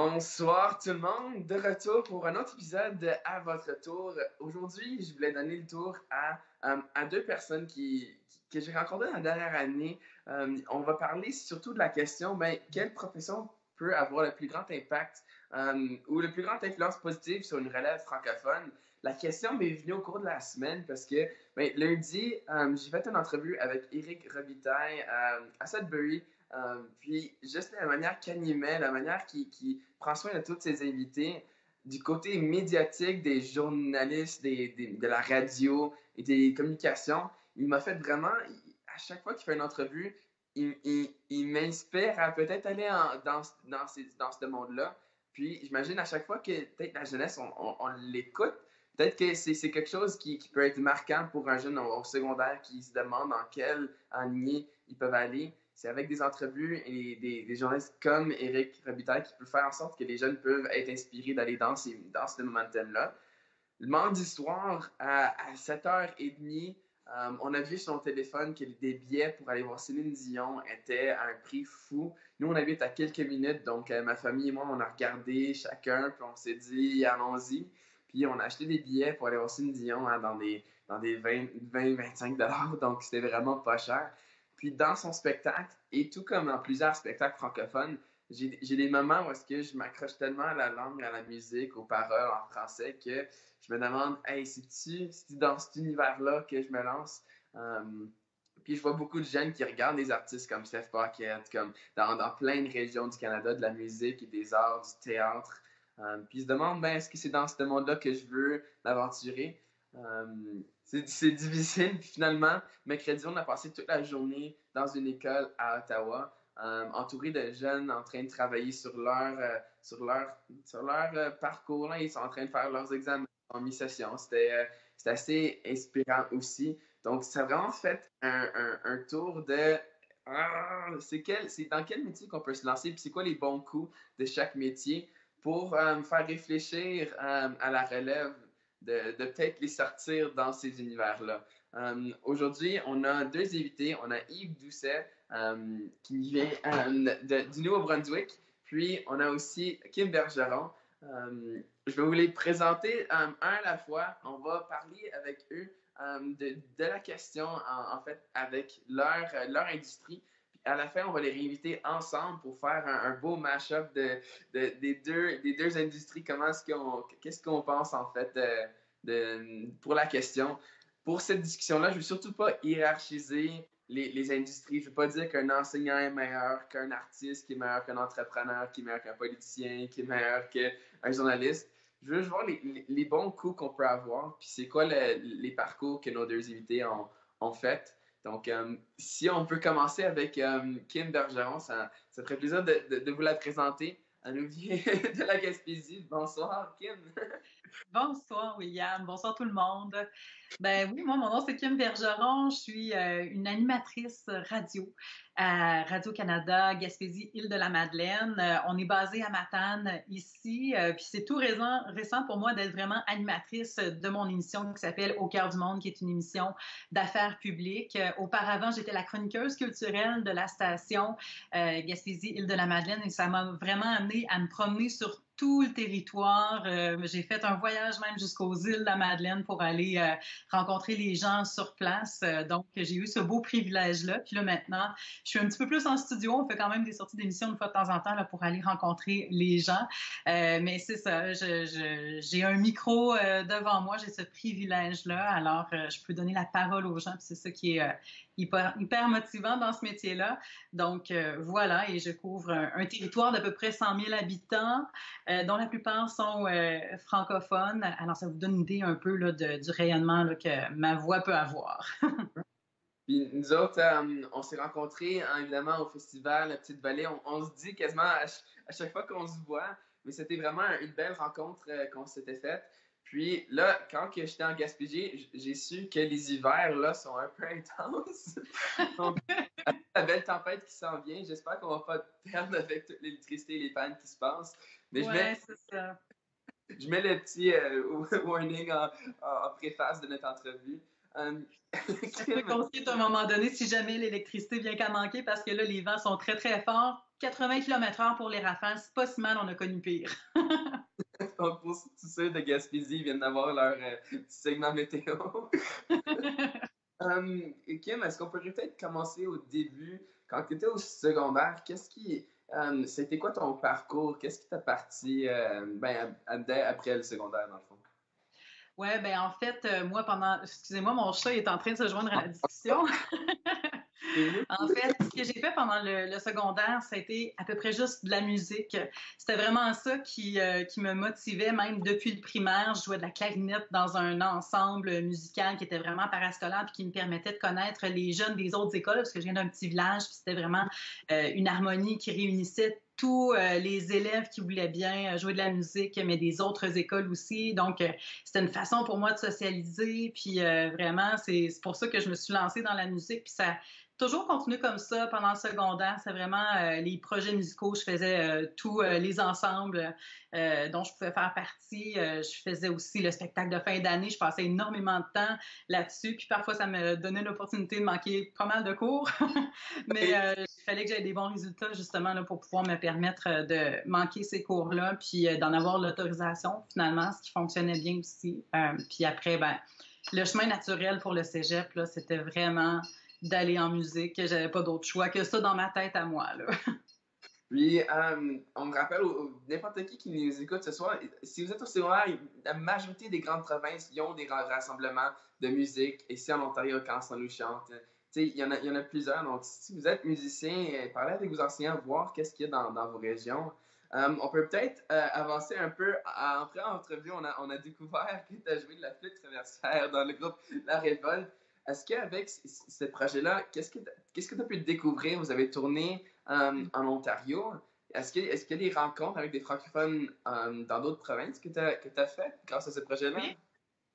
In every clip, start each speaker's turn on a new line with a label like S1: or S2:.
S1: Bonsoir tout le monde, de retour pour un autre épisode de À votre tour. Aujourd'hui, je voulais donner le tour à deux personnes que j'ai rencontrées dans la dernière année. On va parler surtout de la question, quelle profession peut avoir le plus grand impact ou le plus grand influence positive sur une relève francophone? La question m'est venue au cours de la semaine parce que lundi, j'ai fait une entrevue avec Éric Robitaille à Sudbury. Puis juste la manière qu'il animait, la manière qu'il prend soin de tous ses invités, du côté médiatique des journalistes, de la radio et des communications, il m'a fait vraiment, à chaque fois qu'il fait une entrevue, il m'inspire à peut-être aller dans ce monde-là. Puis j'imagine à chaque fois que peut-être la jeunesse, on l'écoute, peut-être que c'est quelque chose qui peut être marquant pour un jeune au secondaire qui se demande dans quelle lignée ils peuvent aller. C'est avec des entrevues et des journalistes comme Éric Robitaille qui peut faire en sorte que les jeunes peuvent être inspirés d'aller dans ce momentum-là. Le mardi soir, à 7h30, on a vu sur mon téléphone que des billets pour aller voir Céline Dion étaient à un prix fou. Nous, on habite à quelques minutes, donc ma famille et moi, on a regardé chacun, puis on s'est dit, allons-y. Puis on a acheté des billets pour aller voir Céline Dion dans des 20-25 $, donc c'était vraiment pas cher. Puis dans son spectacle, et tout comme dans plusieurs spectacles francophones, j'ai des moments où est-ce que je m'accroche tellement à la langue, à la musique, aux paroles en français que je me demande, hey, c'est-tu dans cet univers-là que je me lance? Puis je vois beaucoup de jeunes qui regardent des artistes comme Steph Paquette, comme dans plein de régions du Canada, de la musique et des arts, du théâtre. Puis ils se demandent, est-ce que c'est dans ce monde-là que je veux m'aventurer? C'est difficile. Puis finalement, mercredi, on a passé toute la journée dans une école à Ottawa, entouré de jeunes en train de travailler sur leur parcours. Là. Ils sont en train de faire leurs examens en mi-session. C'était assez inspirant aussi. Donc, ça a vraiment fait un tour de c'est dans quel métier qu'on peut se lancer, puis c'est quoi les bons coups de chaque métier pour faire réfléchir à la relève de peut-être les sortir dans ces univers-là. Aujourd'hui, on a deux invités. On a Yves Doucet qui vient du Nouveau-Brunswick, puis on a aussi Kim Bergeron. Je vais vous les présenter un à la fois. On va parler avec eux de la question, en fait, avec leur industrie. Puis à la fin, on va les réinviter ensemble pour faire un beau mash-up des deux industries. Qu'est-ce qu'on pense, en fait, pour la question. Pour cette discussion-là, je ne veux surtout pas hiérarchiser les industries. Je ne veux pas dire qu'un enseignant est meilleur qu'un artiste, qui est meilleur qu'un entrepreneur, qui est meilleur qu'un politicien, qui est meilleur qu'un journaliste. Je veux juste voir les bons coups qu'on peut avoir, puis c'est quoi les parcours que nos deux invités ont fait. Donc, si on peut commencer avec Kim Bergeron, ça ferait plaisir de vous la présenter. Elle nous vient de la Gaspésie. Bonsoir, Kim.
S2: Bonsoir, William. Bonsoir tout le monde. Ben oui, moi, mon nom c'est Kim Bergeron. Je suis une animatrice radio à Radio-Canada, Gaspésie, Île-de-la-Madeleine. On est basé à Matane ici. Puis c'est tout récent pour moi d'être vraiment animatrice de mon émission qui s'appelle Au cœur du monde, qui est une émission d'affaires publiques. Auparavant, j'étais la chroniqueuse culturelle de la station Gaspésie, Île-de-la-Madeleine et ça m'a vraiment amené à me promener sur tout le territoire. J'ai fait un voyage même jusqu'aux îles de la Madeleine pour aller rencontrer les gens sur place. Donc, j'ai eu ce beau privilège-là. Puis là, maintenant, je suis un petit peu plus en studio. On fait quand même des sorties d'émissions une fois de temps en temps là, pour aller rencontrer les gens. Mais c'est ça, j'ai un micro devant moi, j'ai ce privilège-là. Alors, je peux donner la parole aux gens. Puis c'est ça qui est hyper motivant dans ce métier-là. Donc, voilà, et je couvre un territoire d'à peu près 100 000 habitants dont la plupart sont francophones. Alors, ça vous donne une idée un peu là, du rayonnement là, que ma voix peut avoir.
S1: Puis nous autres, on s'est rencontrés évidemment au festival La Petite Vallée. On se dit quasiment à chaque fois qu'on se voit, mais c'était vraiment une belle rencontre qu'on s'était faite. Puis là, quand que j'étais en Gaspésie, j'ai su que les hivers là sont un peu intenses. Donc, la belle tempête qui s'en vient, j'espère qu'on va pas perdre avec toute l'électricité et les pannes qui se passent. Mais
S2: Ouais, c'est ça.
S1: je mets le petit warning en préface de notre entrevue. Euh,
S2: Restez
S1: Kim,
S2: conscient à un moment donné si jamais l'électricité vient qu'à manquer parce que là, les vents sont très, très forts. 80 km/h pour les rafales, c'est pas si mal, on a connu pire.
S1: donc pour tous ceux de Gaspésie, ils viennent d'avoir leur petit segment météo. Kim, est-ce qu'on pourrait peut-être commencer au début, quand tu étais au secondaire, c'était quoi ton parcours? Qu'est-ce qui t'a parti dès après le secondaire, dans le fond?
S2: Ouais, ben en fait, moi, excusez-moi, mon chat est en train de se joindre à la discussion. En fait, ce que j'ai fait pendant le secondaire, ça a été à peu près juste de la musique. C'était vraiment ça qui me motivait, même depuis le primaire. Je jouais de la clarinette dans un ensemble musical qui était vraiment parascolaire puis qui me permettait de connaître les jeunes des autres écoles, parce que je viens d'un petit village, puis c'était vraiment une harmonie qui réunissait tous les élèves qui voulaient bien jouer de la musique, mais des autres écoles aussi. Donc, c'était une façon pour moi de socialiser. Puis vraiment, c'est pour ça que je me suis lancée dans la musique. Puis ça, toujours continué comme ça pendant le secondaire. C'est vraiment les projets musicaux. Je faisais tous les ensembles dont je pouvais faire partie. Je faisais aussi le spectacle de fin d'année. Je passais énormément de temps là-dessus. Puis parfois, ça me donnait l'opportunité de manquer pas mal de cours. Mais il fallait que j'aie des bons résultats justement là, pour pouvoir me permettre de manquer ces cours-là puis d'en avoir l'autorisation finalement, ce qui fonctionnait bien aussi. Puis après, ben, le chemin naturel pour le cégep, là, c'était vraiment d'aller en musique, que j'avais pas d'autre choix que ça dans ma tête à moi, là.
S1: Puis, on me rappelle, n'importe qui nous écoute ce soir, si vous êtes au secondaire, la majorité des grandes provinces, ils ont des rassemblements de musique. Ici en Ontario, quand ça nous chante, il y en a plusieurs. Donc, si vous êtes musicien, parlez avec vos enseignants, voir qu'est-ce qu'il y a dans vos régions. On peut peut-être avancer un peu. Après entrevue, on a découvert que tu as joué de la flûte traversière dans le groupe La Révolte. Est-ce qu'avec ce projet-là, qu'est-ce que tu as pu découvrir? Vous avez tourné en Ontario. Est-ce qu'il y a des rencontres avec des francophones dans d'autres provinces que tu as fait grâce à ce projet-là?
S2: Oui.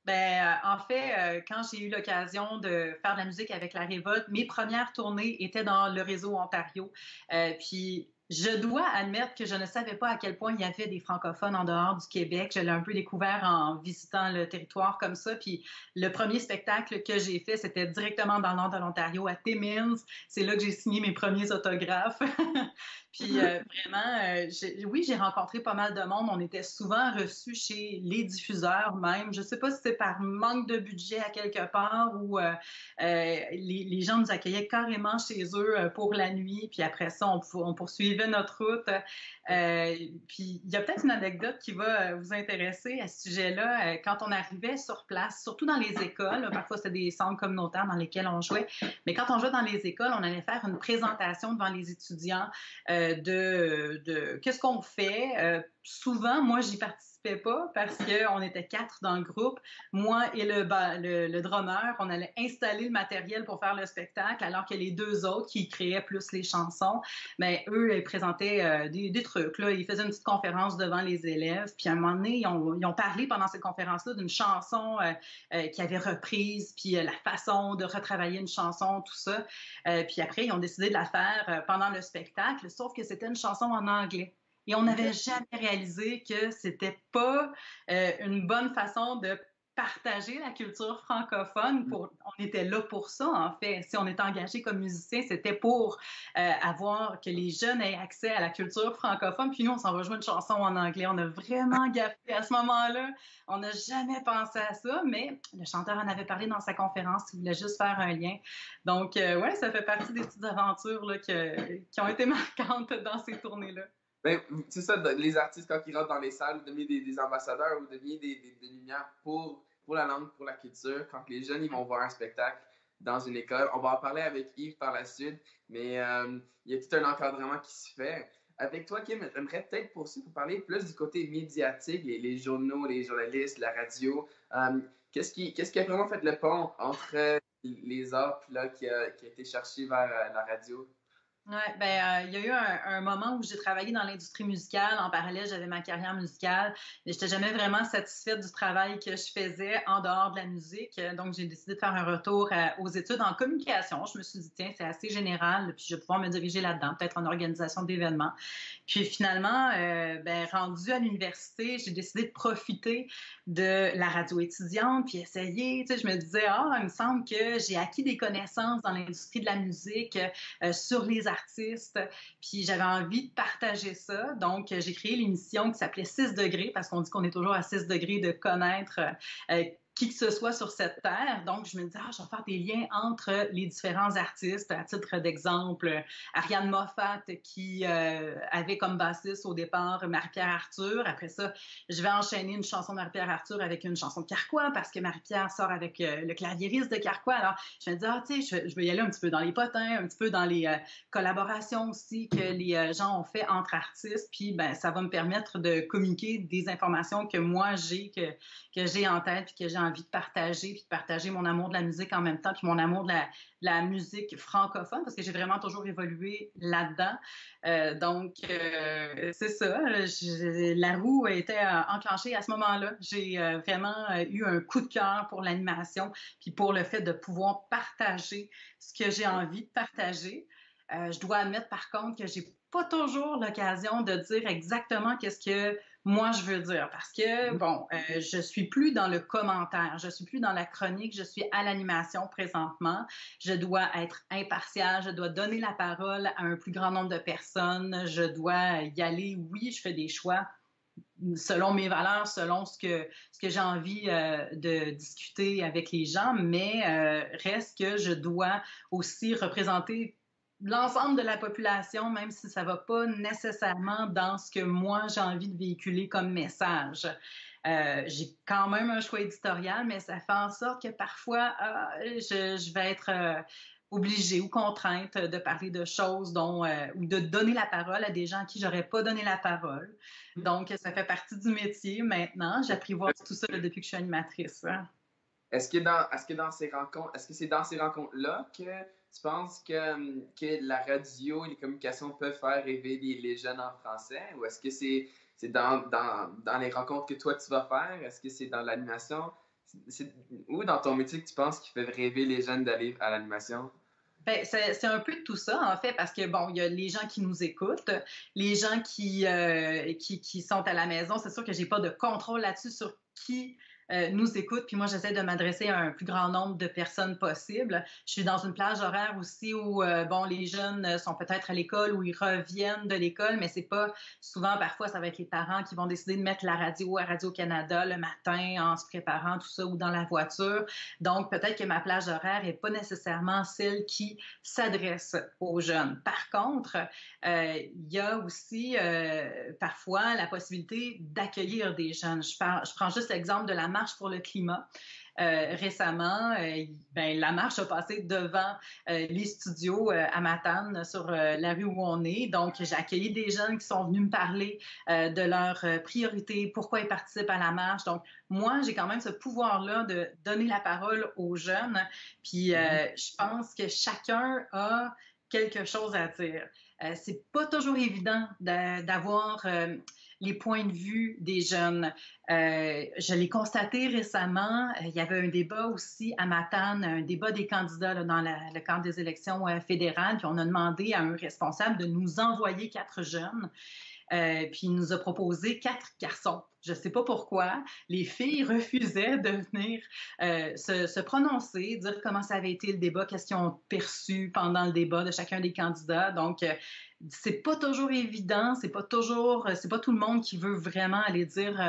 S2: Ben, en fait, quand j'ai eu l'occasion de faire de la musique avec La Révolte, mes premières tournées étaient dans le réseau Ontario. Puis, je dois admettre que je ne savais pas à quel point il y avait des francophones en dehors du Québec. Je l'ai un peu découvert en visitant le territoire comme ça. Puis, le premier spectacle que j'ai fait, c'était directement dans le nord de l'Ontario, à Timmins. C'est là que j'ai signé mes premiers autographes. Puis vraiment, oui, j'ai rencontré pas mal de monde. On était souvent reçus chez les diffuseurs même. Je ne sais pas si c'est par manque de budget à quelque part ou les gens nous accueillaient carrément chez eux pour la nuit. Puis après ça, on poursuivait notre route. Puis il y a peut-être une anecdote qui va vous intéresser à ce sujet-là. Quand on arrivait sur place, surtout dans les écoles, parfois c'était des centres communautaires dans lesquels on jouait, mais quand on jouait dans les écoles, on allait faire une présentation devant les étudiants de qu'est-ce qu'on fait. Souvent, moi, j'y participais pas parce qu'on était 4 dans le groupe. Moi et le drummer, on allait installer le matériel pour faire le spectacle, alors que les deux autres qui créaient plus les chansons, mais eux, ils présentaient des trucs. Là. Ils faisaient une petite conférence devant les élèves. Puis à un moment donné, ils ont parlé pendant cette conférence-là d'une chanson qu'ils avaient reprise, puis la façon de retravailler une chanson, tout ça. Puis après, ils ont décidé de la faire pendant le spectacle, sauf que c'était une chanson en anglais. Et on n'avait jamais réalisé que c'était pas une bonne façon de partager la culture francophone. On était là pour ça, en fait. Si on était engagé comme musicien, c'était pour avoir que les jeunes aient accès à la culture francophone. Puis nous, on s'en va jouer une chanson en anglais. On a vraiment gaffé à ce moment-là. On n'a jamais pensé à ça, mais le chanteur en avait parlé dans sa conférence. Il voulait juste faire un lien. Donc, ouais, ça fait partie des petites aventures là, qui ont été marquantes dans ces tournées-là.
S1: Ben, c'est ça, les artistes, quand ils rentrent dans les salles, vous devenez des ambassadeurs, vous devenez des lumières pour la langue, pour la culture. Quand les jeunes ils vont voir un spectacle dans une école, on va en parler avec Yves par la suite, mais il y a tout un encadrement qui se fait. Avec toi, Kim, j'aimerais peut-être poursuivre pour parler plus du côté médiatique, les journaux, les journalistes, la radio. Qu'est-ce qui a vraiment fait le pont entre les arts là, qui a été cherché vers la radio?
S2: Ouais, ben, il y a eu un moment où j'ai travaillé dans l'industrie musicale. En parallèle, j'avais ma carrière musicale, mais j'étais jamais vraiment satisfaite du travail que je faisais en dehors de la musique. Donc, j'ai décidé de faire un retour aux études en communication. Je me suis dit, tiens, c'est assez général, puis je vais pouvoir me diriger là-dedans, peut-être en organisation d'événements. Puis finalement, ben, rendue à l'université, j'ai décidé de profiter de la radio étudiante, puis essayer. Tu sais, je me disais, ah, il me semble que j'ai acquis des connaissances dans l'industrie de la musique sur les artistes. Puis j'avais envie de partager ça. Donc, j'ai créé l'émission qui s'appelait 6 degrés parce qu'on dit qu'on est toujours à 6 degrés de connaître qui que ce soit sur cette terre. Donc, je me disais, ah, je vais faire des liens entre les différents artistes. À titre d'exemple, Ariane Moffat, qui avait comme bassiste au départ Marie-Pierre Arthur. Après ça, je vais enchaîner une chanson de Marie-Pierre Arthur avec une chanson de Carquois parce que Marie-Pierre sort avec le claviériste de Carquois. Alors, je me disais, ah, tu sais, je vais y aller un petit peu dans les potins, un petit peu dans les collaborations aussi que les gens ont fait entre artistes. Puis, ben, ça va me permettre de communiquer des informations que moi j'ai, que j'ai en tête, puis que j'ai envie de partager, puis de partager mon amour de la musique en même temps, puis mon amour de la musique francophone, parce que j'ai vraiment toujours évolué là-dedans. Donc, c'est ça. La roue était enclenchée à ce moment-là. J'ai vraiment eu un coup de cœur pour l'animation, puis pour le fait de pouvoir partager ce que j'ai envie de partager. Je dois admettre par contre que j'ai pas toujours l'occasion de dire exactement qu'est-ce que moi je veux dire parce que bon, je suis plus dans le commentaire, je suis plus dans la chronique, je suis à l'animation présentement. Je dois être impartiale, je dois donner la parole à un plus grand nombre de personnes, je dois y aller. Oui, je fais des choix selon mes valeurs, selon ce que j'ai envie de discuter avec les gens, mais reste que je dois aussi représenter l'ensemble de la population, même si ça ne va pas nécessairement dans ce que moi j'ai envie de véhiculer comme message. J'ai quand même un choix éditorial, mais ça fait en sorte que parfois, je vais être obligée ou contrainte de parler de choses ou de donner la parole à des gens à qui j'aurais pas donné la parole. Donc, ça fait partie du métier maintenant. J'apprivoise tout ça depuis que je suis animatrice. Hein.
S1: Est-ce que c'est dans ces rencontres-là que tu penses que la radio et les communications peuvent faire rêver les jeunes en français? Ou est-ce que c'est dans les rencontres que toi tu vas faire? Est-ce que c'est dans l'animation? Ou dans ton métier que tu penses qui fait rêver les jeunes d'aller à l'animation?
S2: Ben, c'est un peu de tout ça, en fait, parce que, bon, il y a les gens qui nous écoutent, les gens qui sont à la maison. C'est sûr que j'ai pas de contrôle là-dessus sur qui nous écoute. Puis moi, j'essaie de m'adresser à un plus grand nombre de personnes possible. Je suis dans une plage horaire aussi où, bon, les jeunes sont peut-être à l'école ou ils reviennent de l'école, mais c'est pas souvent, parfois, ça va être les parents qui vont décider de mettre la radio à Radio-Canada le matin en se préparant, tout ça, ou dans la voiture. Donc, peut-être que ma plage horaire n'est pas nécessairement celle qui s'adresse aux jeunes. Par contre, il y a aussi parfois la possibilité d'accueillir des jeunes. Je prends juste l'exemple de la marche pour le climat. Récemment, ben, la marche a passé devant les studios à Matane, sur la rue où on est. Donc, j'ai accueilli des jeunes qui sont venus me parler de leurs priorités, pourquoi ils participent à la marche. Donc, moi, j'ai quand même ce pouvoir-là de donner la parole aux jeunes. Puis, je pense que chacun a quelque chose à dire. C'est pas toujours évident d'avoir les points de vue des jeunes. Je l'ai constaté récemment. Il y avait un débat aussi à Matane, un débat des candidats là, dans le cadre des élections fédérales. Puis on a demandé à un responsable de nous envoyer 4 jeunes. Puis il nous a proposé 4 garçons. Je ne sais pas pourquoi. Les filles refusaient de venir se prononcer, dire comment ça avait été le débat, qu'est-ce qu'ils ont perçu pendant le débat de chacun des candidats. Donc, c'est pas toujours évident, c'est pas tout le monde qui veut vraiment aller dire,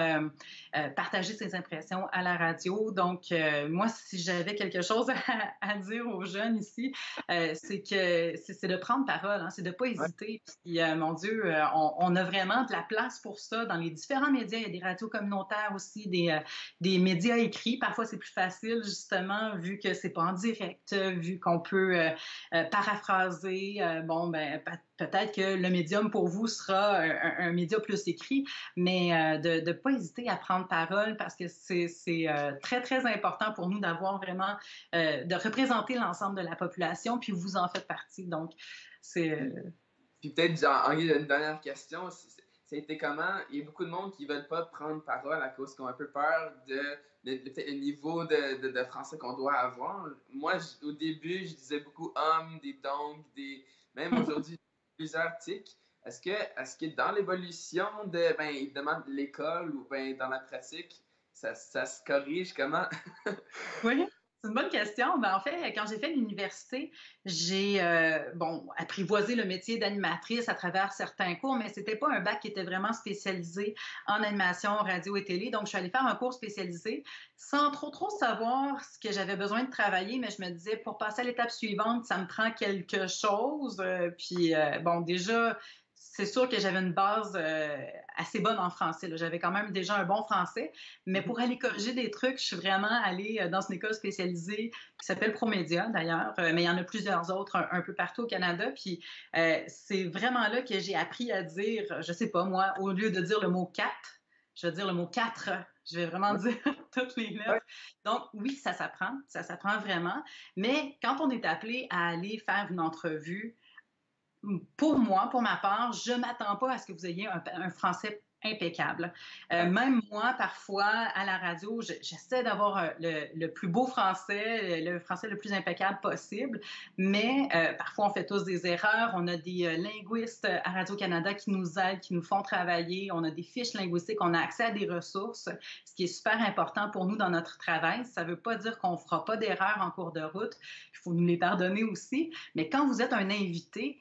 S2: partager ses impressions à la radio. Donc, moi, si j'avais quelque chose à dire aux jeunes ici, c'est de prendre parole, hein, c'est de pas hésiter. Puis, mon Dieu, on a vraiment de la place pour ça dans les différents médias. Il y a des radios communautaires aussi, des médias écrits. Parfois, c'est plus facile, justement, vu que c'est pas en direct, vu qu'on peut paraphraser. Bon, ben, peut-être que le médium pour vous sera un média plus écrit, mais de ne pas hésiter à prendre parole parce que c'est très, très important pour nous d'avoir vraiment, de représenter l'ensemble de la population, puis vous en faites partie. Donc,
S1: Puis peut-être, genre, en guise d'une dernière question, ça a été comment? Il y a beaucoup de monde qui ne veulent pas prendre parole à cause qu'on a un peu peur peut-être le niveau de français qu'on doit avoir. Moi, au début, je disais beaucoup des donc, même aujourd'hui, plusieurs tics. Est-ce que dans l'évolution évidemment, de l'école ou dans la pratique, ça se corrige comment?
S2: Oui, c'est une bonne question. En fait, quand j'ai fait l'université, j'ai apprivoisé le métier d'animatrice à travers certains cours, mais c'était pas un bac qui était vraiment spécialisé en animation, radio et télé. Donc, je suis allée faire un cours spécialisé sans trop savoir ce que j'avais besoin de travailler, mais je me disais, pour passer à l'étape suivante, ça me prend quelque chose. Déjà, c'est sûr que j'avais une base assez bonne en français. J'avais quand même déjà un bon français, mais pour aller corriger des trucs, je suis vraiment allée dans une école spécialisée qui s'appelle Promédia d'ailleurs, mais il y en a plusieurs autres un peu partout au Canada. Puis c'est vraiment là que j'ai appris à dire, je sais pas moi, au lieu de dire le mot 4, je vais dire le mot 4. Je vais vraiment dire toutes les lettres. Donc oui, ça s'apprend vraiment. Mais quand on est appelé à aller faire une entrevue, pour moi, pour ma part, je ne m'attends pas à ce que vous ayez un français impeccable. Même moi, parfois, à la radio, j'essaie d'avoir le plus beau français, le français le plus impeccable possible, mais parfois, on fait tous des erreurs. On a des linguistes à Radio-Canada qui nous aident, qui nous font travailler. On a des fiches linguistiques, on a accès à des ressources, ce qui est super important pour nous dans notre travail. Ça ne veut pas dire qu'on ne fera pas d'erreurs en cours de route. Il faut nous les pardonner aussi. Mais quand vous êtes un invité,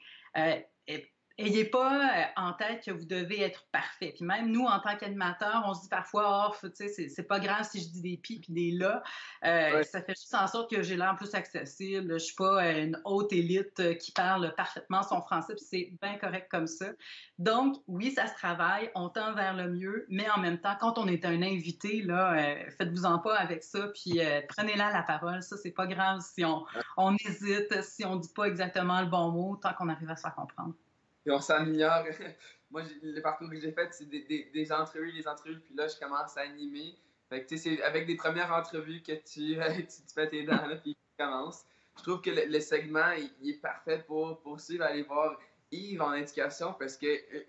S2: ayez pas en tête que vous devez être parfait. Puis même nous, en tant qu'animateurs, on se dit parfois, oh, tu sais, c'est pas grave si je dis des pis puis des là. Ça fait juste en sorte que j'ai l'air plus accessible. Je suis pas une haute élite qui parle parfaitement son français, puis c'est bien correct comme ça. Donc, oui, ça se travaille, on tend vers le mieux, mais en même temps, quand on est un invité, là, faites-vous-en pas avec ça, puis prenez-la la parole. Ça, c'est pas grave si on hésite, si on dit pas exactement le bon mot, tant qu'on arrive à se faire comprendre.
S1: Puis on s'améliore. Moi, le parcours que j'ai fait, c'est des entrevues, puis là, je commence à animer. Fait que, tu sais, c'est avec des premières entrevues que tu fais tes dents, là, puis tu commences. Je trouve que le segment, il est parfait pour poursuivre, aller voir Yves en éducation, parce que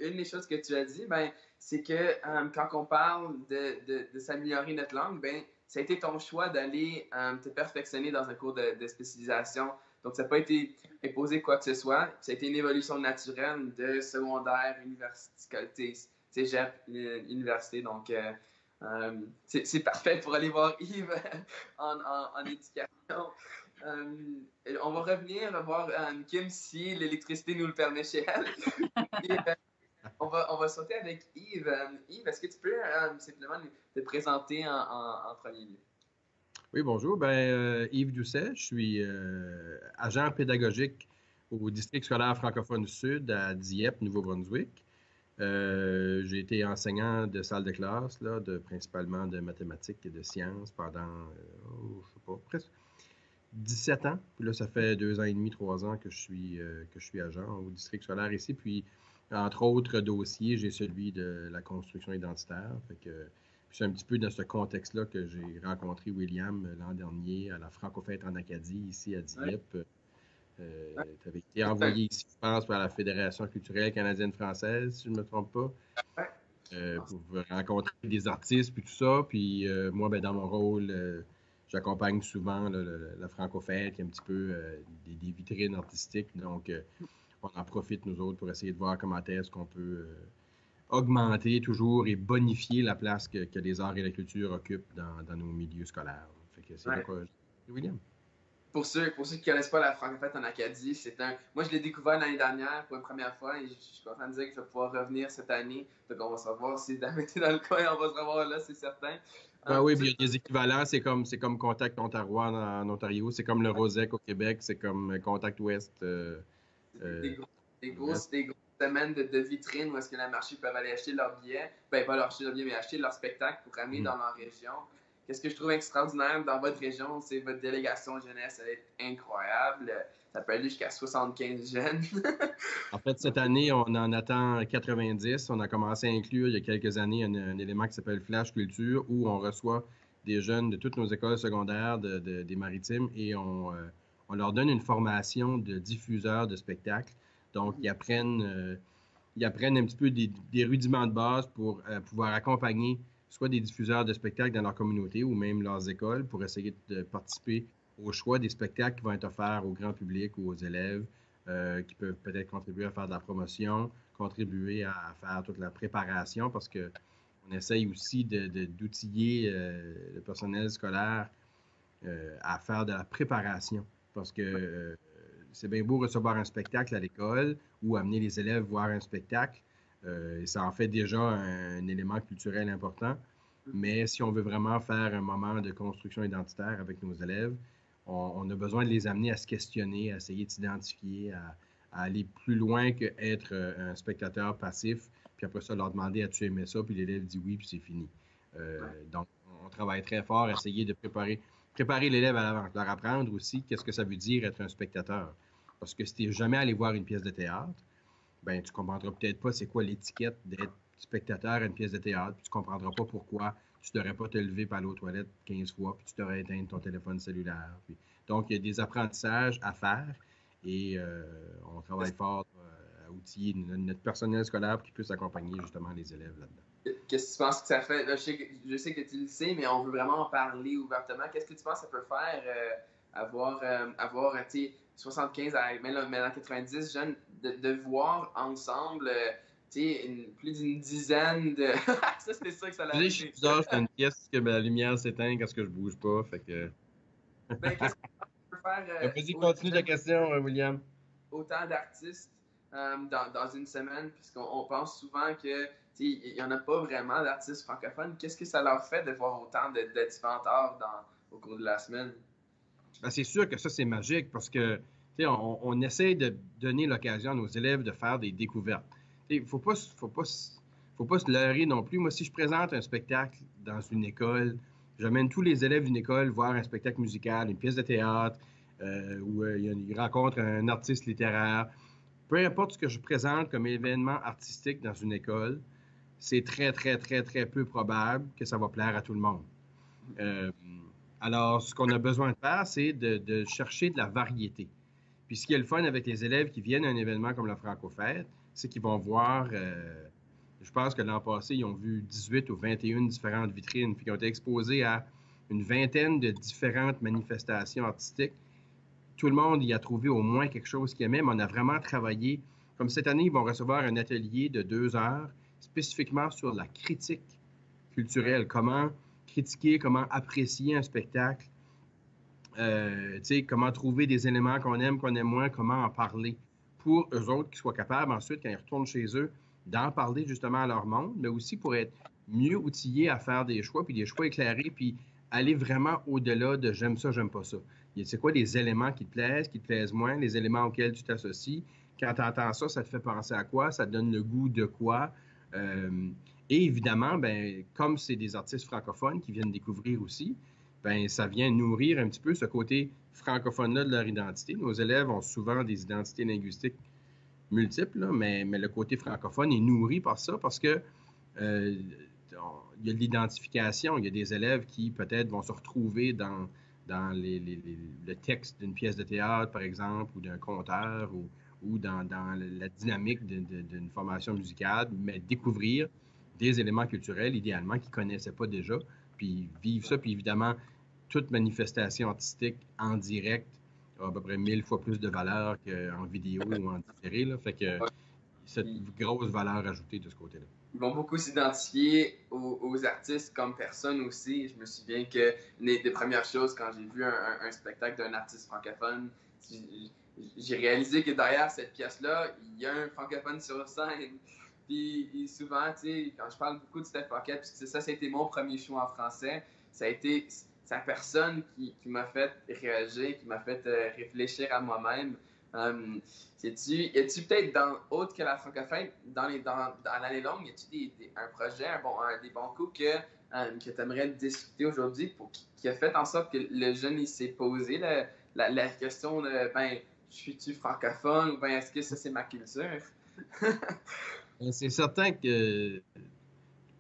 S1: une des choses que tu as dit, c'est que quand on parle de s'améliorer notre langue, ça a été ton choix d'aller te perfectionner dans un cours de spécialisation. Donc, ça n'a pas été imposé quoi que ce soit. Ça a été une évolution naturelle de secondaire, université, cégep, université. Donc, c'est parfait pour aller voir Yves en éducation. On va revenir voir Kim si l'électricité nous le permet chez elle. Et, on va sauter avec Yves. Yves, est-ce que tu peux simplement te présenter en premier lieu?
S3: Oui, bonjour. Yves Doucet, je suis agent pédagogique au district scolaire francophone sud à Dieppe, Nouveau-Brunswick. J'ai été enseignant de salle de classe, principalement de mathématiques et de sciences pendant, je sais pas, presque 17 ans. Puis là, ça fait 2 ans et demi, 3 ans que je suis agent au district scolaire ici. Puis, entre autres dossiers, j'ai celui de la construction identitaire. C'est un petit peu dans ce contexte-là que j'ai rencontré William l'an dernier à la Franco-Fête en Acadie, ici à Dieppe. Tu avais été envoyé ici, je pense, par la Fédération culturelle canadienne-française, si je ne me trompe pas, pour rencontrer des artistes, puis tout ça. Puis moi, dans mon rôle, j'accompagne souvent la Franco-Fête, qui est un petit peu des vitrines artistiques. Donc, on en profite, nous autres, pour essayer de voir comment est-ce qu'on peut augmenter toujours et bonifier la place que les arts et la culture occupent dans nos milieux scolaires. Fait que c'est quoi, William.
S1: Pour ceux qui ne connaissent pas la Franco-Fête en Acadie, moi, je l'ai découvert l'année dernière pour une première fois et je suis content de dire que je vais pouvoir revenir cette année. Donc, on va se revoir si David est dans le coin, on va se revoir là, c'est certain.
S3: Oui, puis il y a des équivalents. C'est comme Contact Ontario en Ontario, c'est comme le Rosec au Québec, c'est comme Contact Ouest.
S1: Des grosses semaines de vitrines où est-ce que les marchés peuvent aller acheter leurs billets. Pas leur acheter leurs billets, mais acheter leur spectacle pour ramener dans leur région. Qu'est-ce que je trouve extraordinaire dans votre région, c'est votre délégation jeunesse, elle est incroyable. Ça peut aller jusqu'à 75 jeunes.
S3: En fait, cette année, on en attend 90. On a commencé à inclure il y a quelques années un élément qui s'appelle Flash Culture, où on reçoit des jeunes de toutes nos écoles secondaires des Maritimes et on leur donne une formation de diffuseur de spectacles. Donc, ils apprennent un petit peu des rudiments de base pour pouvoir accompagner soit des diffuseurs de spectacles dans leur communauté ou même leurs écoles pour essayer de participer au choix des spectacles qui vont être offerts au grand public ou aux élèves qui peuvent peut-être contribuer à faire de la promotion, contribuer à faire toute la préparation parce qu'on essaye aussi d'outiller le personnel scolaire à faire de la préparation parce que c'est bien beau recevoir un spectacle à l'école ou amener les élèves voir un spectacle. Ça en fait déjà un élément culturel important. Mais si on veut vraiment faire un moment de construction identitaire avec nos élèves, on a besoin de les amener à se questionner, à essayer de s'identifier, à aller plus loin qu'être un spectateur passif, puis après ça, leur demander as-tu aimé ça, puis l'élève dit oui, puis c'est fini. Donc, on travaille très fort à essayer de préparer l'élève à l'avance, leur apprendre aussi qu'est-ce que ça veut dire être un spectateur. Parce que si tu n'es jamais allé voir une pièce de théâtre, ben tu ne comprendras peut-être pas c'est quoi l'étiquette d'être spectateur à une pièce de théâtre, puis tu ne comprendras pas pourquoi tu ne devrais pas te lever pour aller aux toilettes 15 fois, puis tu devrais éteindre ton téléphone cellulaire. Donc, il y a des apprentissages à faire et on travaille fort à outiller notre personnel scolaire pour qu'il puisse accompagner justement les élèves là-dedans.
S1: Qu'est-ce que tu penses que ça fait? Là, je sais que tu le sais, mais on veut vraiment en parler ouvertement. Qu'est-ce que tu penses que ça peut faire avoir 75 à maintenant 90 jeunes de voir ensemble plus d'une dizaine de. Ça, c'était ça que ça allait.
S3: Je suis bizarre, c'est une pièce que la lumière s'éteint quand je bouge pas. Fait que.
S1: Ben, qu'est-ce qu'on peut faire?
S3: Vas-y, continue ta question, William.
S1: Autant d'artistes dans une semaine, puisqu'on pense souvent que il n'y en a pas vraiment d'artistes francophones. Qu'est-ce que ça leur fait de voir autant de différents arts au cours de la semaine?
S3: Ben, c'est sûr que ça, c'est magique parce que on essaie de donner l'occasion à nos élèves de faire des découvertes. Il ne faut pas se leurrer non plus. Moi, si je présente un spectacle dans une école, j'amène tous les élèves d'une école voir un spectacle musical, une pièce de théâtre, où ils rencontrent un artiste littéraire. Peu importe ce que je présente comme événement artistique dans une école, c'est très, très, très, très peu probable que ça va plaire à tout le monde. Alors, ce qu'on a besoin de faire, c'est de chercher de la variété. Puis, ce qui est le fun avec les élèves qui viennent à un événement comme la Franco-Fête, c'est qu'ils vont voir, je pense que l'an passé, ils ont vu 18 ou 21 différentes vitrines, puis ils ont été exposés à une vingtaine de différentes manifestations artistiques. Tout le monde y a trouvé au moins quelque chose qu'ils aimaient, mais on a vraiment travaillé. Comme cette année, ils vont recevoir un atelier de 2 heures spécifiquement sur la critique culturelle, comment critiquer, comment apprécier un spectacle, comment trouver des éléments qu'on aime moins, comment en parler pour eux autres qui soient capables ensuite, quand ils retournent chez eux, d'en parler justement à leur monde, mais aussi pour être mieux outillés à faire des choix, puis des choix éclairés, puis aller vraiment au-delà de j'aime ça, j'aime pas ça. C'est quoi les éléments qui te plaisent moins, les éléments auxquels tu t'associes. Quand tu entends ça, ça te fait penser à quoi? Ça te donne le goût de quoi? Et évidemment, ben, comme c'est des artistes francophones qui viennent découvrir aussi, ben, ça vient nourrir un petit peu ce côté francophone-là de leur identité. Nos élèves ont souvent des identités linguistiques multiples, là, mais le côté francophone est nourri par ça parce que il y a de l'identification. Il y a des élèves qui peut-être vont se retrouver dans le texte d'une pièce de théâtre, par exemple, ou d'un conteur, ou dans la dynamique d'une formation musicale, mais découvrir des éléments culturels, idéalement, qu'ils ne connaissaient pas déjà, puis vivre ça. Puis évidemment, toute manifestation artistique en direct a à peu près 1000 fois plus de valeur qu'en vidéo ou en différé. Là. Fait que cette grosse valeur ajoutée de ce côté-là.
S1: Ils vont beaucoup s'identifier aux artistes comme personnes aussi. Je me souviens que une des premières choses, quand j'ai vu un spectacle d'un artiste francophone, j'ai réalisé que derrière cette pièce-là, il y a un francophone sur scène. Puis souvent, tu sais, quand je parle beaucoup de Steph Pocket, puisque ça a été mon premier show en français, ça a été sa personne qui m'a fait réagir, qui m'a fait réfléchir à moi-même. Y a-tu peut-être, autre que la francophonie, dans l'année longue, y a-tu un projet, des bons coups que tu aimerais discuter aujourd'hui qui a fait en sorte que le jeune il s'est posé la question de ben, suis-tu francophone ou ben est-ce que ça c'est ma culture?
S3: C'est certain que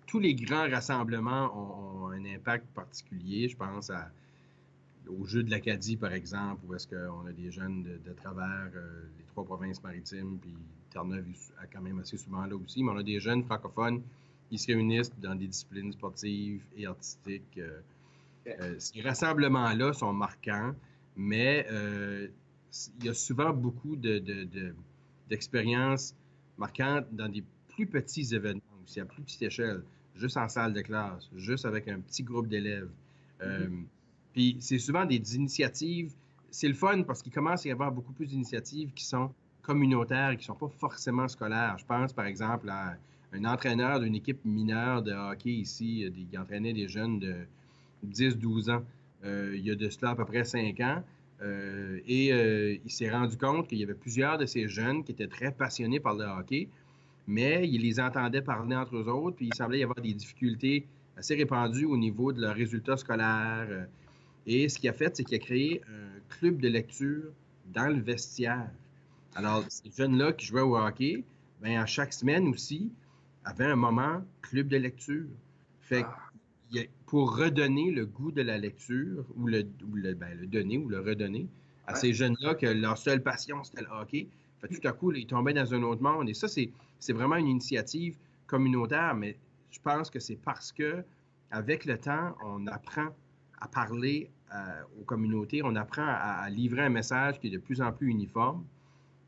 S3: tous les grands rassemblements ont un impact particulier. Je pense à au jeu de l'Acadie, par exemple, où est-ce qu'on a des jeunes de travers les 3 provinces maritimes, puis Terre-Neuve est quand même assez souvent là aussi, mais on a des jeunes francophones qui se réunissent dans des disciplines sportives et artistiques. Ces rassemblements-là sont marquants, mais il y a souvent beaucoup d'expériences marquantes dans des plus petits événements aussi, à plus petite échelle, juste en salle de classe, juste avec un petit groupe d'élèves. Puis c'est souvent des initiatives. C'est le fun parce qu'il commence à y avoir beaucoup plus d'initiatives qui sont communautaires et qui ne sont pas forcément scolaires. Je pense par exemple à un entraîneur d'une équipe mineure de hockey ici, qui entraînait des jeunes de 10-12 ans. Il y a de cela à peu près 5 ans. Il s'est rendu compte qu'il y avait plusieurs de ces jeunes qui étaient très passionnés par le hockey, mais il les entendait parler entre eux autres, puis il semblait y avoir des difficultés assez répandues au niveau de leurs résultats scolaires. Et ce qu'il a fait, c'est qu'il a créé un club de lecture dans le vestiaire. Alors, ces jeunes-là qui jouaient au hockey, bien, à chaque semaine aussi, avaient un moment club de lecture. Fait que, pour redonner le goût de la lecture, ou le donner ou le redonner à ces jeunes-là que leur seule passion, c'était le hockey, fait tout à coup, ils tombaient dans un autre monde. Et ça, c'est vraiment une initiative communautaire, mais je pense que c'est parce que, avec le temps, on apprend à parler aux communautés, on apprend à livrer un message qui est de plus en plus uniforme,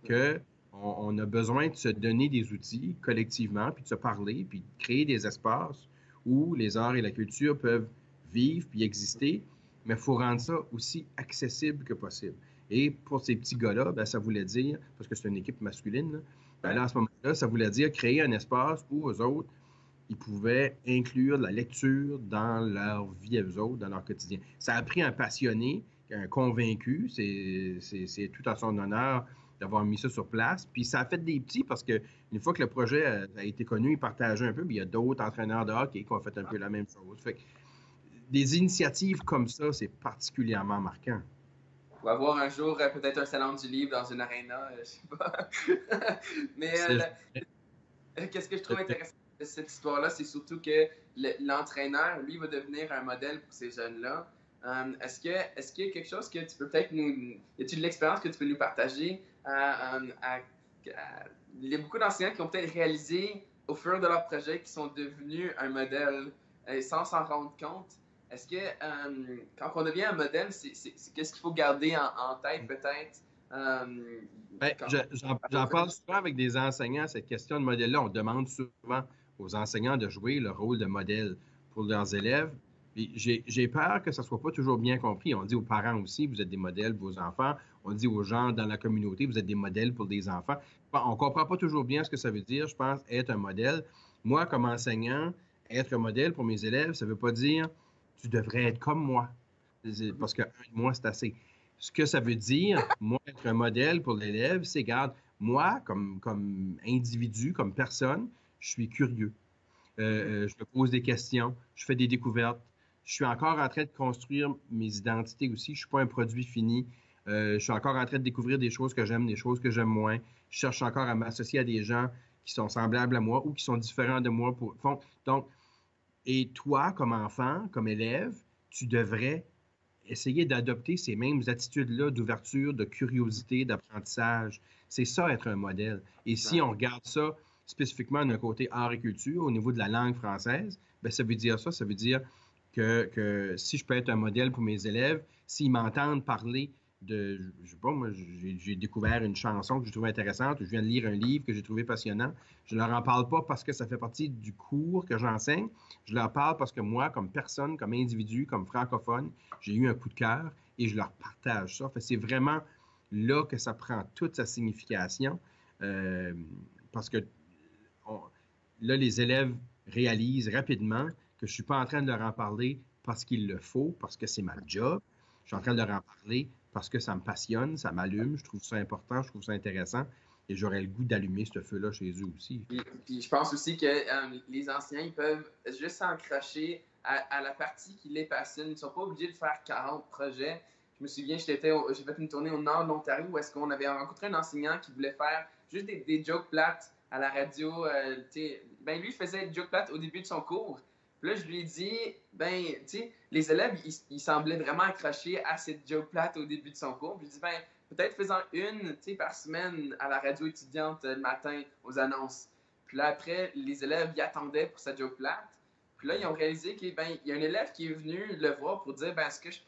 S3: qu'on a besoin de se donner des outils collectivement, puis de se parler, puis de créer des espaces où les arts et la culture peuvent vivre puis exister, mais il faut rendre ça aussi accessible que possible. Et pour ces petits gars-là, ben, ça voulait dire, parce que c'est une équipe masculine, là, à ce moment-là, ça voulait dire créer un espace où eux autres, ils pouvaient inclure la lecture dans leur vie à eux autres, dans leur quotidien. Ça a pris un passionné, un convaincu, c'est tout à son honneur d'avoir mis ça sur place. Puis ça a fait des petits parce que une fois que le projet a été connu, il partageait un peu, puis il y a d'autres entraîneurs de hockey qui ont fait un peu la même chose. Fait que des initiatives comme ça, c'est particulièrement marquant.
S1: On va avoir un jour peut-être un salon du livre dans une aréna, je sais pas. Mais qu'est-ce que je trouve intéressant de cette histoire-là, c'est surtout que l'entraîneur, lui, va devenir un modèle pour ces jeunes-là. Est-ce qu'il y a quelque chose que tu peux peut-être nous... Y a-t-il de l'expérience que tu peux nous partager il y a beaucoup d'enseignants qui ont peut-être réalisé au fur de leur projet qui sont devenus un modèle sans s'en rendre compte. Est-ce que quand on devient un modèle, qu'est-ce qu'il faut garder en tête peut-être?
S3: J'en parle souvent avec des enseignants, cette question de modèle-là. On demande souvent aux enseignants de jouer le rôle de modèle pour leurs élèves. J'ai peur que ça ne soit pas toujours bien compris. On dit aux parents aussi, vous êtes des modèles pour vos enfants. On dit aux gens dans la communauté, vous êtes des modèles pour des enfants. On ne comprend pas toujours bien ce que ça veut dire, je pense, être un modèle. Moi, comme enseignant, être un modèle pour mes élèves, ça ne veut pas dire tu devrais être comme moi. Parce que moi, c'est assez. Ce que ça veut dire, moi, être un modèle pour l'élève, c'est, regarde, moi, comme individu, comme personne, je suis curieux. Je me pose des questions, je fais des découvertes. Je suis encore en train de construire mes identités aussi. Je ne suis pas un produit fini. Je suis encore en train de découvrir des choses que j'aime, des choses que j'aime moins. Je cherche encore à m'associer à des gens qui sont semblables à moi ou qui sont différents de moi. Donc, et toi, comme enfant, comme élève, tu devrais essayer d'adopter ces mêmes attitudes-là d'ouverture, de curiosité, d'apprentissage. C'est ça, être un modèle. Et si on regarde ça spécifiquement d'un côté art et culture, au niveau de la langue française, bien, ça veut dire ça. Ça veut dire que si je peux être un modèle pour mes élèves, s'ils m'entendent parler de, je sais pas, moi, j'ai découvert une chanson que je trouve intéressante, je viens de lire un livre que j'ai trouvé passionnant, je ne leur en parle pas parce que ça fait partie du cours que j'enseigne, je leur parle parce que moi, comme personne, comme individu, comme francophone, j'ai eu un coup de cœur et je leur partage ça. C'est vraiment là que ça prend toute sa signification parce que là, les élèves réalisent rapidement que je ne suis pas en train de leur en parler parce qu'il le faut, parce que c'est ma job. Je suis en train de leur en parler parce que ça me passionne, ça m'allume, je trouve ça important, je trouve ça intéressant et j'aurais le goût d'allumer ce feu-là chez eux aussi.
S1: Puis je pense aussi que les enseignants, ils peuvent juste s'accrocher à la partie qui les passionne. Ils ne sont pas obligés de faire 40 projets. Je me souviens, j'ai fait une tournée au nord de l'Ontario où est-ce qu'on avait rencontré un enseignant qui voulait faire juste des jokes plates à la radio. Ben lui, il faisait des jokes plates au début de son cours. Puis là, je lui ai dit, ben, tu sais, les élèves, ils semblaient vraiment accrochés à cette joke plate au début de son cours. Puis je lui ai dit, ben, peut-être faisant une, tu sais, par semaine à la radio étudiante le matin aux annonces. Puis là, après, les élèves y attendaient pour sa joke plate. Puis là, ils ont réalisé qu'il ben, y a un élève qui est venu le voir pour dire, ben, est-ce que je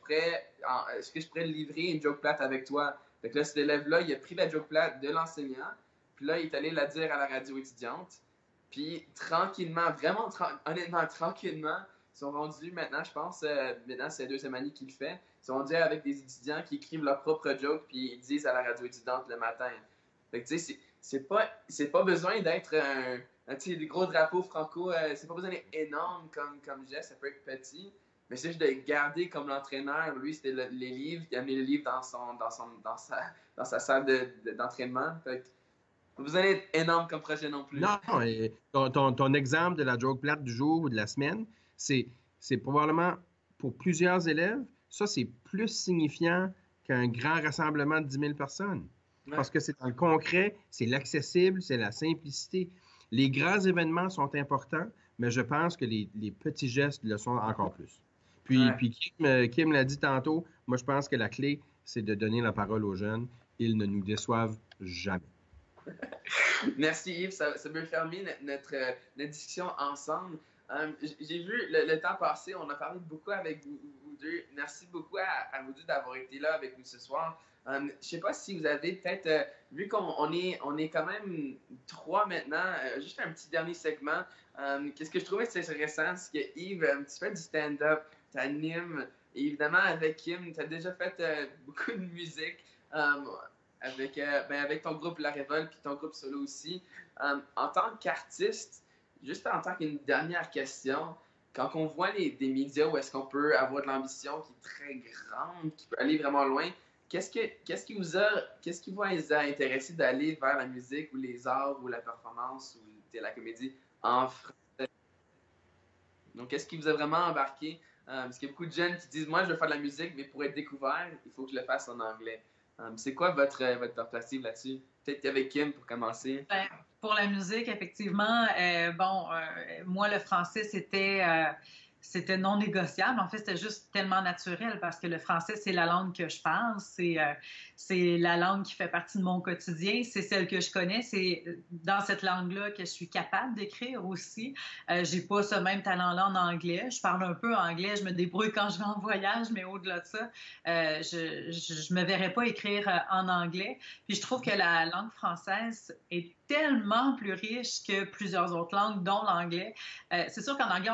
S1: pourrais livrer une joke plate avec toi? Fait que là, cet élève-là, il a pris la joke plate de l'enseignant. Puis là, il est allé la dire à la radio étudiante. Puis tranquillement, vraiment, honnêtement, tranquillement, ils sont rendus maintenant, je pense, maintenant c'est la deuxième année qu'il le fait, ils sont rendus avec des étudiants qui écrivent leur propre joke puis ils disent à la radio étudiante le matin. Fait que tu sais, c'est pas besoin d'être tu sais, des gros drapeaux franco, c'est pas besoin d'être énorme comme geste, ça peut être petit, mais c'est juste de garder comme l'entraîneur. Lui, c'était les livres, il a mis les livres dans sa salle d'entraînement. Fait que, pas besoin d'être énorme comme projet non plus.
S3: Non, et ton exemple de la joke plate du jour ou de la semaine, c'est probablement pour plusieurs élèves, ça c'est plus signifiant qu'un grand rassemblement de 10 000 personnes. Ouais. Parce que c'est dans le concret, c'est l'accessible, c'est la simplicité. Les grands événements sont importants, mais je pense que les petits gestes le sont encore plus. Puis Kim l'a dit tantôt, moi je pense que la clé, c'est de donner la parole aux jeunes. Ils ne nous déçoivent jamais.
S1: Merci Yves, ça peut fermer notre discussion ensemble. J'ai vu le temps passer, on a parlé beaucoup avec vous deux. Merci beaucoup à vous deux d'avoir été là avec nous ce soir. Je ne sais pas si vous avez peut-être, vu qu'on est quand même 3 maintenant, juste un petit dernier segment. Qu'est-ce que je trouvais intéressant, c'est que Yves, tu fais du stand-up, tu animes, et évidemment avec Kim, tu as déjà fait beaucoup de musique. Avec ton groupe La Révolte puis ton groupe solo aussi. En tant qu'artiste, juste en tant qu'une dernière question, quand on voit des médias où est-ce qu'on peut avoir de l'ambition qui est très grande, qui peut aller vraiment loin, qu'est-ce qui vous a intéressé d'aller vers la musique ou les arts ou la performance ou la comédie en français? Donc, qu'est-ce qui vous a vraiment embarqué? Parce qu'il y a beaucoup de jeunes qui disent « Moi, je veux faire de la musique, mais pour être découvert, il faut que je le fasse en anglais. » C'est quoi votre perspective là-dessus? Peut-être avec Kim pour commencer.
S2: Ben, pour la musique, effectivement, moi, le français, c'était non négociable. En fait, c'était juste tellement naturel parce que le français, c'est la langue que je parle. C'est la langue qui fait partie de mon quotidien. C'est celle que je connais. C'est dans cette langue-là que je suis capable d'écrire aussi. J'ai pas ce même talent-là en anglais. Je parle un peu anglais. Je me débrouille quand je vais en voyage, mais au-delà de ça, je me verrais pas écrire en anglais. Puis je trouve que la langue française est tellement plus riche que plusieurs autres langues, dont l'anglais. C'est sûr qu'en anglais,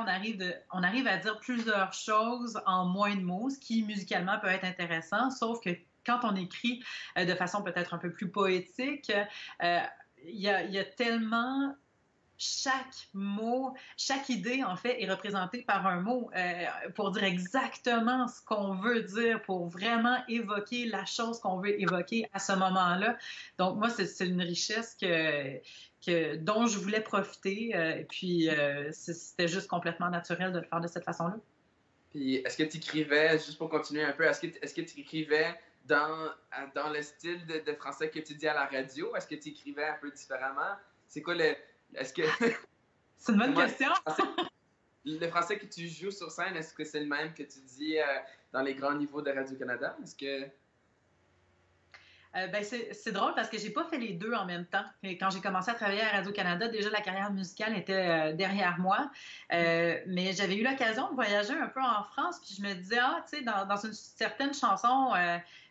S2: on arrive à dire plusieurs choses en moins de mots, ce qui musicalement peut être intéressant, sauf que quand on écrit de façon peut-être un peu plus poétique, il y a tellement... Chaque mot, chaque idée, en fait, est représentée par un mot pour dire exactement ce qu'on veut dire, pour vraiment évoquer la chose qu'on veut évoquer à ce moment-là. Donc, moi, c'est une richesse dont je voulais profiter. Puis, c'était juste complètement naturel de le faire de cette façon-là.
S1: Puis, est-ce que tu écrivais, juste pour continuer un peu, est-ce que tu écrivais dans le style de français que tu dis à la radio? Est-ce que tu écrivais un peu différemment? C'est quoi est-ce que...
S2: C'est une bonne question.
S1: Le français que tu joues sur scène, est-ce que c'est le même que tu dis dans les grands niveaux de Radio-Canada? Est-ce que...
S2: c'est drôle parce que j'ai pas fait les deux en même temps. Et quand j'ai commencé à travailler à Radio-Canada, déjà la carrière musicale était derrière moi. Mais j'avais eu l'occasion de voyager un peu en France, puis je me disais, tu sais, dans une certaine chanson,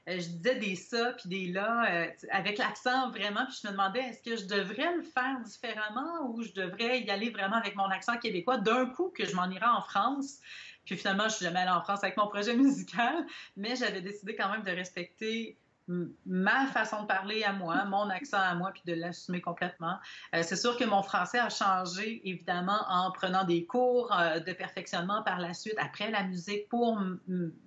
S2: je disais des ça puis des là avec l'accent vraiment, puis je me demandais, est-ce que je devrais le faire différemment ou je devrais y aller vraiment avec mon accent québécois d'un coup que je m'en irais en France? Puis finalement, je suis jamais allée en France avec mon projet musical, mais j'avais décidé quand même de respecter ma façon de parler à moi, mon accent à moi, puis de l'assumer complètement. C'est sûr que mon français a changé, évidemment, en prenant des cours de perfectionnement par la suite, après la musique, pour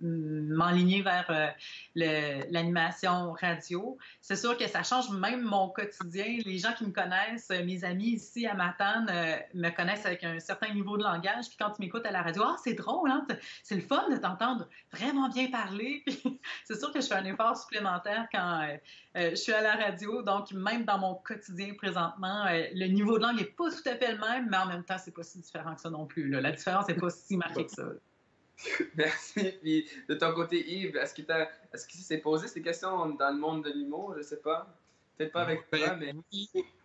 S2: m'enligner vers l'animation radio. C'est sûr que ça change même mon quotidien. Les gens qui me connaissent, mes amis ici à Matane, me connaissent avec un certain niveau de langage, puis quand ils m'écoutent à la radio, c'est drôle, hein? C'est le fun de t'entendre vraiment bien parler. Puis c'est sûr que je fais un effort supplémentaire supplémentaire quand je suis à la radio. Donc, même dans mon quotidien présentement, le niveau de langue n'est pas tout à fait le même, mais en même temps, c'est pas si différent que ça non plus, là. La différence n'est pas si marquée que ça.
S1: Merci. Puis de ton côté, Yves, est-ce qu'il s'est posé ces questions dans le monde de l'humour? Je sais pas. Peut-être pas avec toi, mais...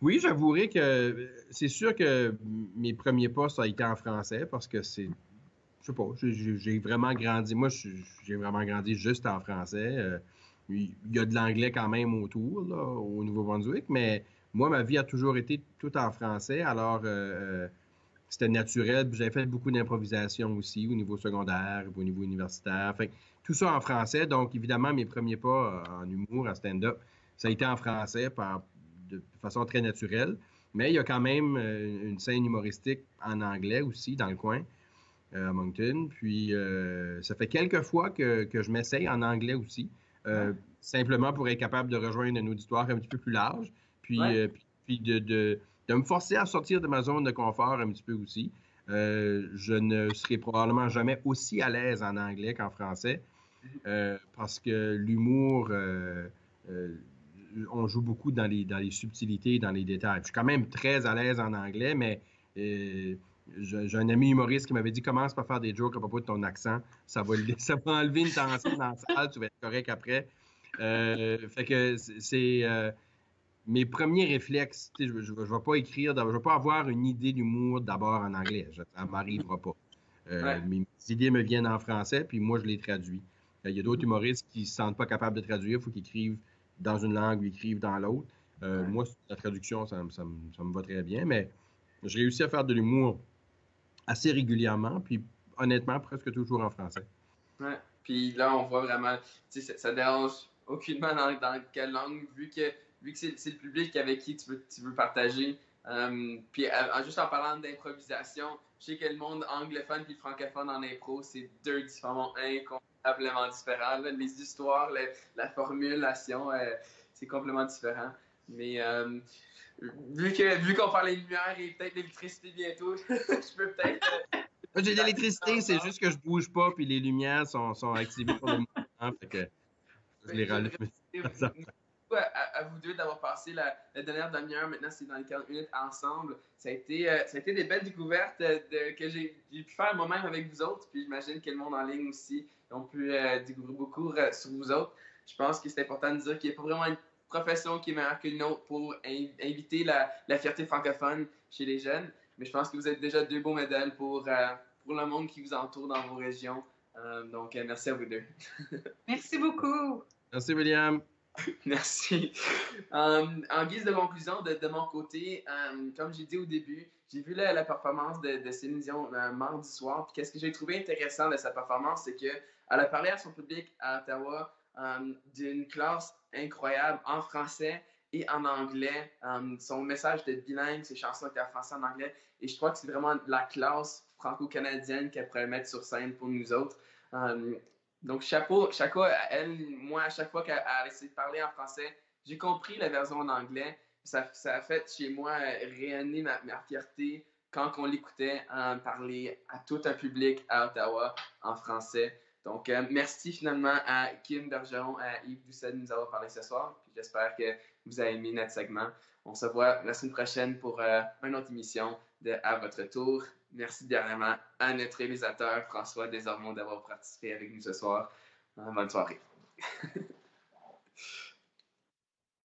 S3: Oui, j'avouerai que c'est sûr que mes premiers postes ont été en français parce que c'est... Je sais pas, j'ai vraiment grandi. Moi, j'ai vraiment grandi juste en français. Il y a de l'anglais quand même autour, là, au Nouveau-Brunswick, mais moi, ma vie a toujours été tout en français. Alors, c'était naturel. J'avais fait beaucoup d'improvisation aussi au niveau secondaire, au niveau universitaire. Fait que tout ça en français. Donc, évidemment, mes premiers pas en humour, en stand-up, ça a été en français de façon très naturelle. Mais il y a quand même une scène humoristique en anglais aussi dans le coin, à Moncton. Puis, ça fait quelques fois que je m'essaye en anglais aussi, simplement pour être capable de rejoindre un auditoire un petit peu plus large. Puis, puis de me forcer à sortir de ma zone de confort un petit peu aussi. Je ne serai probablement jamais aussi à l'aise en anglais qu'en français parce que l'humour, on joue beaucoup dans les subtilités, dans les détails. Je suis quand même très à l'aise en anglais, mais j'ai un ami humoriste qui m'avait dit commence par faire des jokes à propos de ton accent. Ça va enlever une tension dans la salle, tu vas être correct après. Fait que c'est mes premiers réflexes. Je ne vais pas écrire, je ne vais pas avoir une idée d'humour d'abord en anglais. Ça ne m'arrivera pas. Mes idées me viennent en français, puis moi, je les traduis. Il y a d'autres humoristes qui ne se sentent pas capables de traduire. Il faut qu'ils écrivent dans une langue ou écrivent dans l'autre. Moi, la traduction, ça me va très bien, mais je réussis à faire de l'humour assez régulièrement, puis honnêtement, presque toujours en français.
S1: Ouais. Puis là, on voit vraiment, ça dérange aucunement dans quelle langue, vu que c'est le public avec qui tu veux partager. Puis juste en parlant d'improvisation, je sais que le monde anglophone puis francophone en impro, c'est deux différents incomparablement différents. Là. Les histoires, la formulation, c'est complètement différent. Mais vu qu'on parle des lumières et peut-être d'électricité bientôt, je peux peut-être...
S3: J'ai de l'électricité, c'est juste que je bouge pas puis les lumières sont activées pour le moment, fait que je les rallume.
S1: À vous deux d'avoir passé la dernière demi-heure, maintenant c'est dans les 40 minutes ensemble. Ça a été des belles découvertes que j'ai pu faire moi-même avec vous autres, puis j'imagine que le monde en ligne aussi ont pu découvrir beaucoup sur vous autres. Je pense que c'est important de dire qu'il n'y a pas vraiment une profession qui est meilleure qu'une autre pour inviter la fierté francophone chez les jeunes, mais je pense que vous êtes déjà deux beaux modèles pour le monde qui vous entoure dans vos régions. Donc, merci à vous deux.
S2: Merci beaucoup.
S3: Merci, William.
S1: Merci. En guise de conclusion, de mon côté, comme j'ai dit au début, j'ai vu la performance de Céline Dion mardi soir. Puis qu'est-ce que j'ai trouvé intéressant de sa performance, c'est qu'elle a parlé à son public à Ottawa d'une classe incroyable en français et en anglais. Son message de bilingue, ses chansons étaient en français et en anglais. Et je crois que c'est vraiment la classe franco-canadienne qu'elle pourrait mettre sur scène pour nous autres. Donc, chapeau à elle. Moi, à chaque fois qu'elle a essayé de parler en français, j'ai compris la version en anglais. Ça a fait chez moi rayonner ma fierté quand on l'écoutait parler à tout un public à Ottawa en français. Donc, merci finalement à Kim Bergeron, à Yves Doucet de nous avoir parlé ce soir. Puis j'espère que vous avez aimé notre segment. On se voit la semaine prochaine pour une autre émission de À votre tour. Merci dernièrement à notre réalisateur François Desormeaux d'avoir participé avec nous ce soir. Bonne soirée.